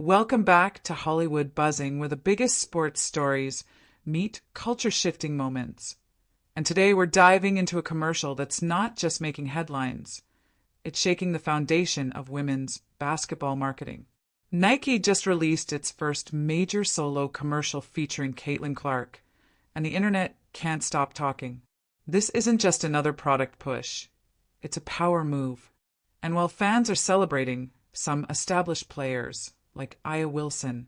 Welcome back to Hollywood Buzzing, where the biggest sports stories meet culture-shifting moments. And today we're diving into a commercial that's not just making headlines. It's shaking the foundation of women's basketball marketing. Nike just released its first major solo commercial featuring Caitlin Clark, and the internet can't stop talking. This isn't just another product push. It's a power move. And while fans are celebrating, some established players, like Aya Wilson,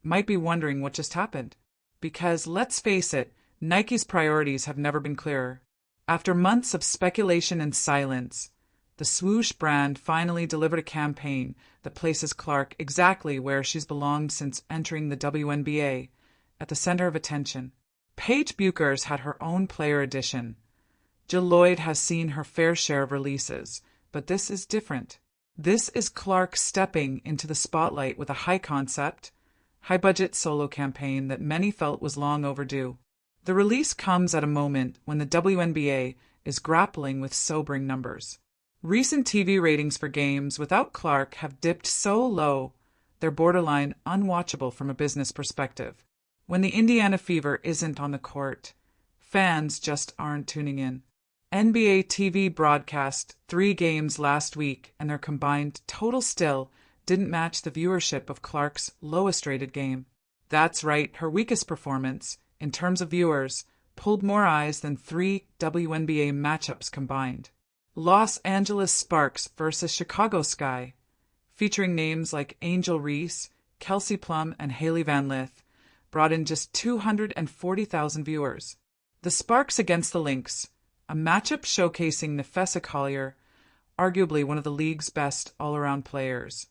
might be wondering what just happened. Because, let's face it, Nike's priorities have never been clearer. After months of speculation and silence, the swoosh brand finally delivered a campaign that places Clark exactly where she's belonged since entering the WNBA, at the center of attention. Paige Buecher's had her own player edition. Jill Lloyd has seen her fair share of releases, but this is different. This is Clark stepping into the spotlight with a high-concept, high-budget solo campaign that many felt was long overdue. The release comes at a moment when the WNBA is grappling with sobering numbers. Recent TV ratings for games without Clark have dipped so low, they're borderline unwatchable from a business perspective. When the Indiana Fever isn't on the court, fans just aren't tuning in. NBA TV broadcast 3 games last week, and their combined total still didn't match the viewership of Clark's lowest-rated game. That's right, her weakest performance, in terms of viewers, pulled more eyes than 3 WNBA matchups combined. Los Angeles Sparks versus Chicago Sky, featuring names like Angel Reese, Kelsey Plum, and Hailey Van Lith, brought in just 240,000 viewers. The Sparks against the Lynx, a matchup showcasing Nefessa Collier, arguably one of the league's best all-around players,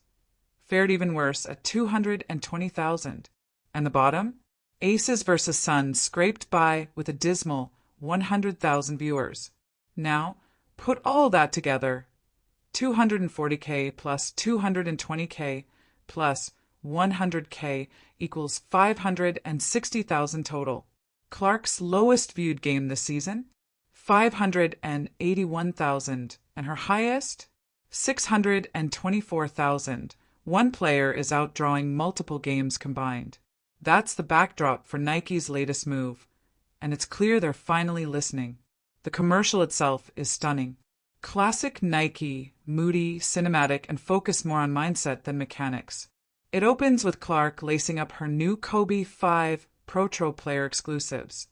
fared even worse at 220,000. And the bottom? Aces versus Suns scraped by with a dismal 100,000 viewers. Now, put all that together, 240K plus 220K plus 100K equals 560,000 total. Clark's lowest viewed game this season? 581,000, and her highest? 624,000. One player is outdrawing multiple games combined. That's the backdrop for Nike's latest move, and it's clear they're finally listening. The commercial itself is stunning. Classic Nike, moody, cinematic, and focused more on mindset than mechanics. It opens with Clark lacing up her new Kobe 5 Pro player exclusives,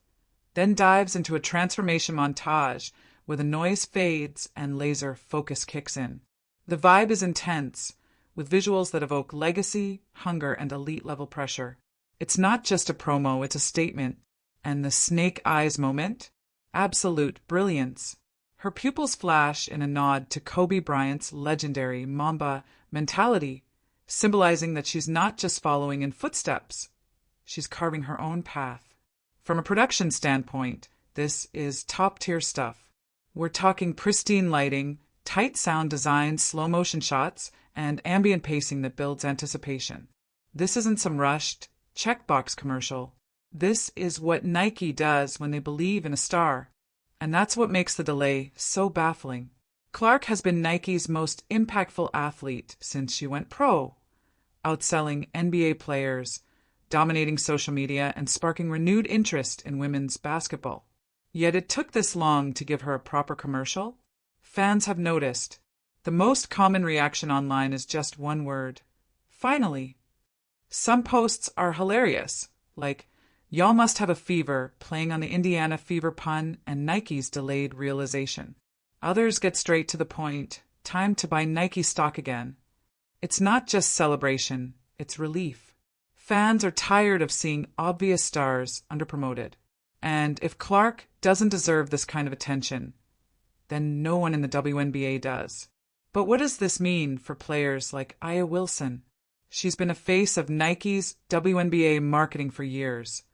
then dives into a transformation montage where the noise fades and laser focus kicks in. The vibe is intense, with visuals that evoke legacy, hunger, and elite-level pressure. It's not just a promo, it's a statement. And the snake eyes moment? Absolute brilliance. Her pupils flash in a nod to Kobe Bryant's legendary Mamba mentality, symbolizing that she's not just following in footsteps, she's carving her own path. From a production standpoint, this is top-tier stuff. We're talking pristine lighting, tight sound design, slow-motion shots, and ambient pacing that builds anticipation. This isn't some rushed, checkbox commercial. This is what Nike does when they believe in a star. And that's what makes the delay so baffling. Clark has been Nike's most impactful athlete since she went pro, outselling NBA players, dominating social media, and sparking renewed interest in women's basketball. Yet it took this long to give her a proper commercial? Fans have noticed. The most common reaction online is just one word: finally. Some posts are hilarious, like, "Y'all must have a fever," playing on the Indiana Fever pun and Nike's delayed realization. Others get straight to the point: time to buy Nike stock again. It's not just celebration, it's relief. Fans are tired of seeing obvious stars underpromoted. And if Clark doesn't deserve this kind of attention, then no one in the WNBA does. But what does this mean for players like Aya Wilson? She's been a face of Nike's WNBA marketing for years,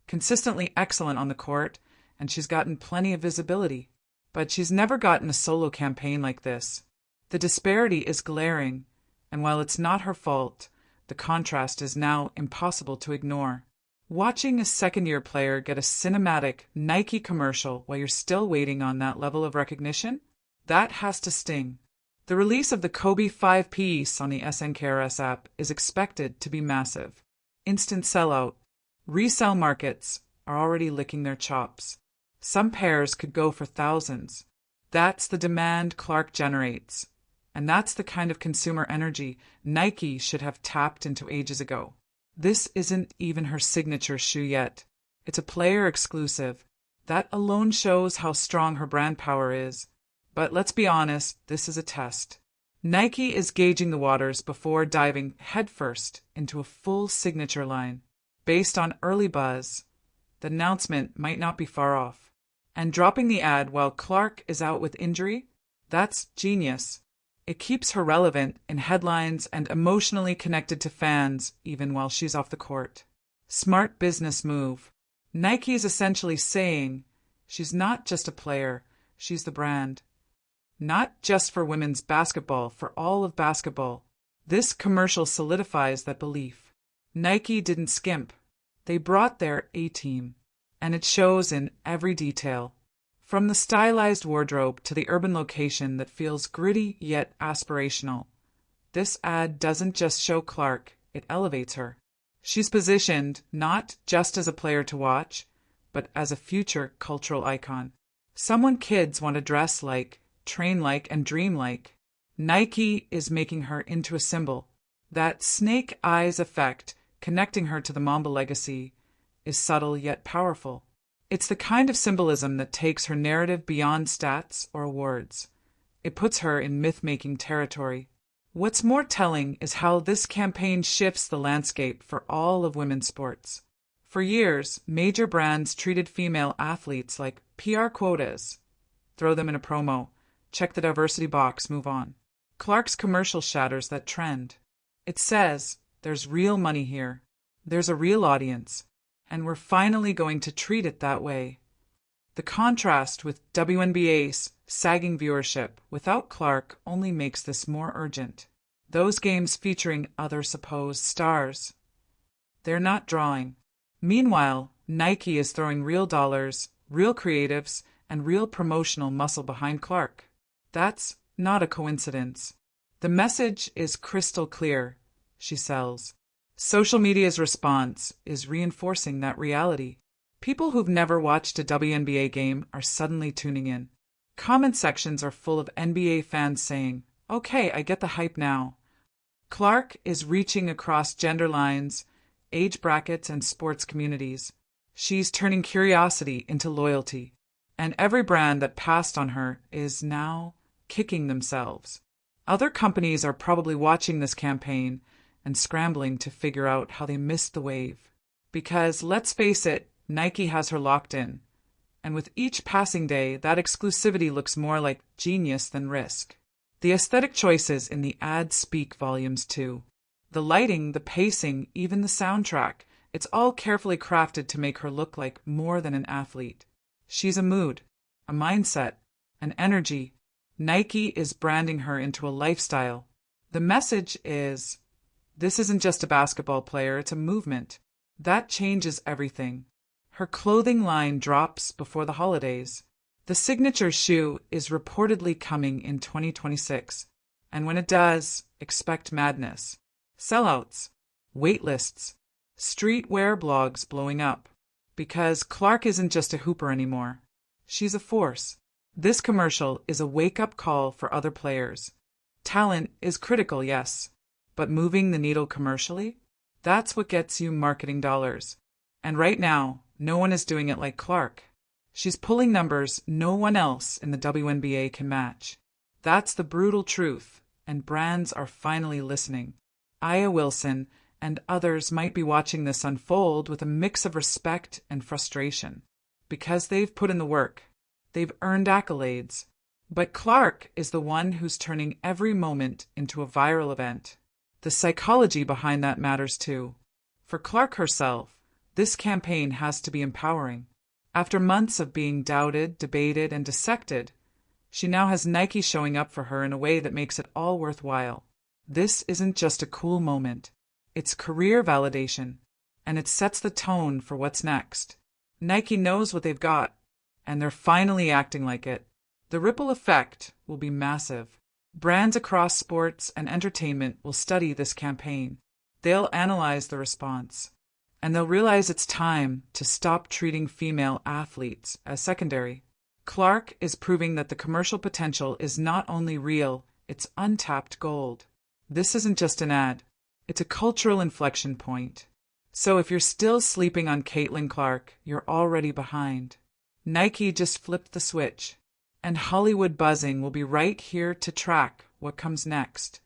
consistently excellent on the court, and she's gotten plenty of visibility. But she's never gotten a solo campaign like this. The disparity is glaring, and while it's not her fault, the contrast is now impossible to ignore. Watching a second-year player get a cinematic Nike commercial while you're still waiting on that level of recognition? That has to sting. The release of the Kobe 5 piece on the SNKRS app is expected to be massive. Instant sellout. Resale markets are already licking their chops. Some pairs could go for thousands. That's the demand Clark generates. And that's the kind of consumer energy Nike should have tapped into ages ago. This isn't even her signature shoe yet. It's a player exclusive. That alone shows how strong her brand power is. But let's be honest, this is a test. Nike is gauging the waters before diving headfirst into a full signature line. Based on early buzz, the announcement might not be far off. And dropping the ad while Clark is out with injury? That's genius. It keeps her relevant in headlines and emotionally connected to fans even while she's off the court. Smart business move. Nike is essentially saying she's not just a player, she's the brand. Not just for women's basketball, for all of basketball. This commercial solidifies that belief. Nike didn't skimp. They brought their A-team. And it shows in every detail. From the stylized wardrobe to the urban location that feels gritty yet aspirational. This ad doesn't just show Clark, it elevates her. She's positioned not just as a player to watch, but as a future cultural icon. Someone kids want to dress like, train like, and dream like. Nike is making her into a symbol. That snake eyes effect, connecting her to the Mamba legacy, is subtle yet powerful. It's the kind of symbolism that takes her narrative beyond stats or awards. It puts her in myth-making territory. What's more telling is how this campaign shifts the landscape for all of women's sports. For years, major brands treated female athletes like PR quotas. Throw them in a promo, check the diversity box, move on. Clark's commercial shatters that trend. It says, there's real money here. There's a real audience. And we're finally going to treat it that way. The contrast with WNBA's sagging viewership without Clark only makes this more urgent. Those games featuring other supposed stars. They're not drawing. Meanwhile, Nike is throwing real dollars, real creatives, and real promotional muscle behind Clark. That's not a coincidence. The message is crystal clear. She sells. Social media's response is reinforcing that reality. People who've never watched a WNBA game are suddenly tuning in. Comment sections are full of NBA fans saying, "Okay, I get the hype now." Clark is reaching across gender lines, age brackets, and sports communities. She's turning curiosity into loyalty. And every brand that passed on her is now kicking themselves. Other companies are probably watching this campaign and scrambling to figure out how they missed the wave. Because, let's face it, Nike has her locked in. And with each passing day, that exclusivity looks more like genius than risk. The aesthetic choices in the ad speak volumes too. The lighting, the pacing, even the soundtrack, it's all carefully crafted to make her look like more than an athlete. She's a mood, a mindset, an energy. Nike is branding her into a lifestyle. The message is, this isn't just a basketball player, it's a movement. That changes everything. Her clothing line drops before the holidays. The signature shoe is reportedly coming in 2026. And when it does, expect madness. Sellouts, waitlists, streetwear blogs blowing up. Because Clark isn't just a hooper anymore. She's a force. This commercial is a wake-up call for other players. Talent is critical, yes. But moving the needle commercially? That's what gets you marketing dollars. And right now, no one is doing it like Clark. She's pulling numbers no one else in the WNBA can match. That's the brutal truth, and brands are finally listening. Aya Wilson and others might be watching this unfold with a mix of respect and frustration. Because they've put in the work. They've earned accolades. But Clark is the one who's turning every moment into a viral event. The psychology behind that matters too. For Clark herself, this campaign has to be empowering. After months of being doubted, debated, and dissected, she now has Nike showing up for her in a way that makes it all worthwhile. This isn't just a cool moment. It's career validation, and it sets the tone for what's next. Nike knows what they've got, and they're finally acting like it. The ripple effect will be massive. Brands across sports and entertainment will study this campaign. They'll analyze the response, and they'll realize it's time to stop treating female athletes as secondary. Clark is proving that the commercial potential is not only real, it's untapped gold. This isn't just an ad, it's a cultural inflection point. So if you're still sleeping on Caitlin Clark, you're already behind. Nike just flipped the switch, and Hollywood buzzing will be right here to track what comes next.